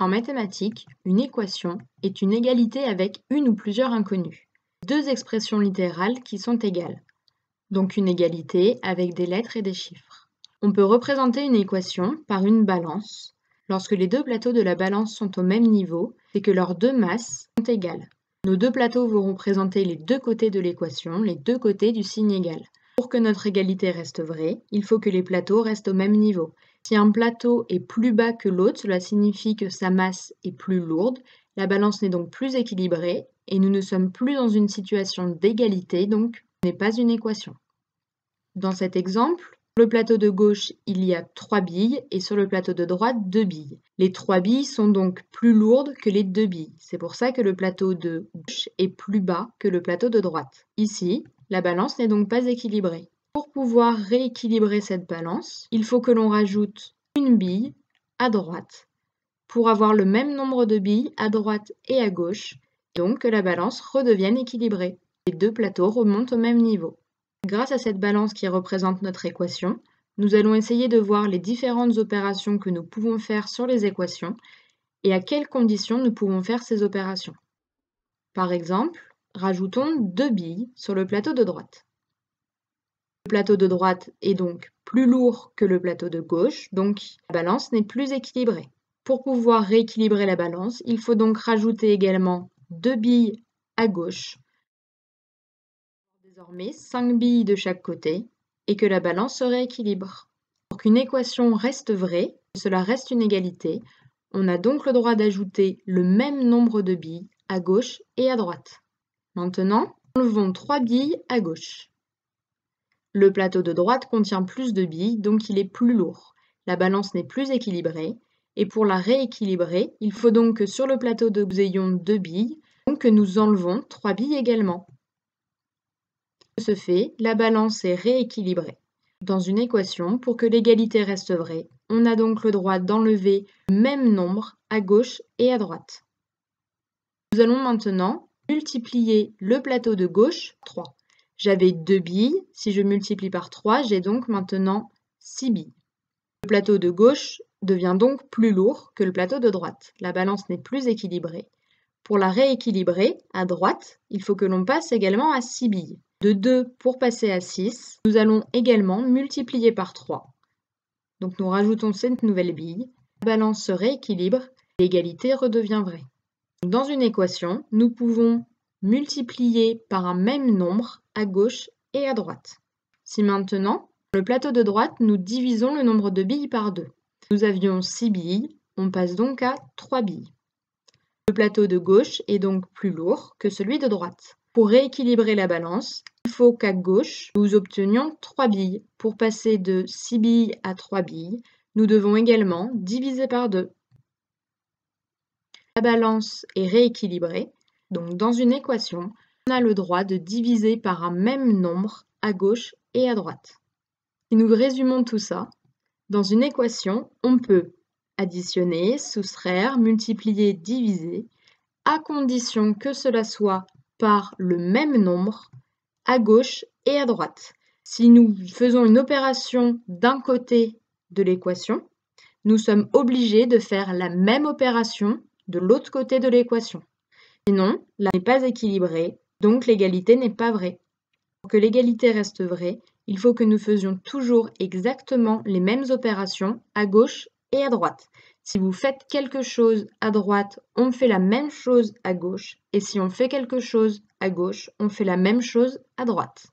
En mathématiques, une équation est une égalité avec une ou plusieurs inconnues. Deux expressions littérales qui sont égales. Donc une égalité avec des lettres et des chiffres. On peut représenter une équation par une balance. Lorsque les deux plateaux de la balance sont au même niveau, c'est que leurs deux masses sont égales. Nos deux plateaux vont représenter les deux côtés de l'équation, les deux côtés du signe égal. Pour que notre égalité reste vraie, il faut que les plateaux restent au même niveau. Si un plateau est plus bas que l'autre, cela signifie que sa masse est plus lourde, la balance n'est donc plus équilibrée et nous ne sommes plus dans une situation d'égalité, donc ce n'est pas une équation. Dans cet exemple, sur le plateau de gauche, il y a 3 billes et sur le plateau de droite, 2 billes. Les 3 billes sont donc plus lourdes que les 2 billes. C'est pour ça que le plateau de gauche est plus bas que le plateau de droite. Ici, la balance n'est donc pas équilibrée. Pour pouvoir rééquilibrer cette balance, il faut que l'on rajoute une bille à droite pour avoir le même nombre de billes à droite et à gauche, et donc que la balance redevienne équilibrée. Les deux plateaux remontent au même niveau. Grâce à cette balance qui représente notre équation, nous allons essayer de voir les différentes opérations que nous pouvons faire sur les équations et à quelles conditions nous pouvons faire ces opérations. Par exemple, rajoutons 2 billes sur le plateau de droite. Le plateau de droite est donc plus lourd que le plateau de gauche, donc la balance n'est plus équilibrée. Pour pouvoir rééquilibrer la balance, il faut donc rajouter également 2 billes à gauche, désormais 5 billes de chaque côté, et que la balance se rééquilibre. Pour qu'une équation reste vraie, que cela reste une égalité, on a donc le droit d'ajouter le même nombre de billes à gauche et à droite. Maintenant, enlevons 3 billes à gauche. Le plateau de droite contient plus de billes, donc il est plus lourd. La balance n'est plus équilibrée, et pour la rééquilibrer, il faut donc que sur le plateau de nous ayons 2 billes, donc que nous enlevons 3 billes également. De ce fait, la balance est rééquilibrée. Dans une équation, pour que l'égalité reste vraie, on a donc le droit d'enlever le même nombre à gauche et à droite. Nous allons maintenant multiplier le plateau de gauche par 3. J'avais 2 billes, si je multiplie par 3, j'ai donc maintenant 6 billes. Le plateau de gauche devient donc plus lourd que le plateau de droite. La balance n'est plus équilibrée. Pour la rééquilibrer, à droite, il faut que l'on passe également à 6 billes. De 2 pour passer à 6, nous allons également multiplier par 3. Donc nous rajoutons cette nouvelle bille, la balance se rééquilibre, l'égalité redevient vraie. Dans une équation, nous pouvons multiplier par un même nombre à gauche et à droite. Si maintenant, sur le plateau de droite, nous divisons le nombre de billes par 2. Nous avions 6 billes, on passe donc à 3 billes. Le plateau de gauche est donc plus lourd que celui de droite. Pour rééquilibrer la balance, il faut qu'à gauche, nous obtenions 3 billes. Pour passer de 6 billes à 3 billes, nous devons également diviser par 2. La balance est rééquilibrée, donc dans une équation, on a le droit de diviser par un même nombre à gauche et à droite. Si nous résumons tout ça, dans une équation, on peut additionner, soustraire, multiplier, diviser, à condition que cela soit par le même nombre à gauche et à droite. Si nous faisons une opération d'un côté de l'équation, nous sommes obligés de faire la même opération de l'autre côté de l'équation. Sinon, là n'est pas équilibrée, donc l'égalité n'est pas vraie. Pour que l'égalité reste vraie, il faut que nous faisions toujours exactement les mêmes opérations à gauche et à droite. Si vous faites quelque chose à droite, on fait la même chose à gauche, et si on fait quelque chose à gauche, on fait la même chose à droite.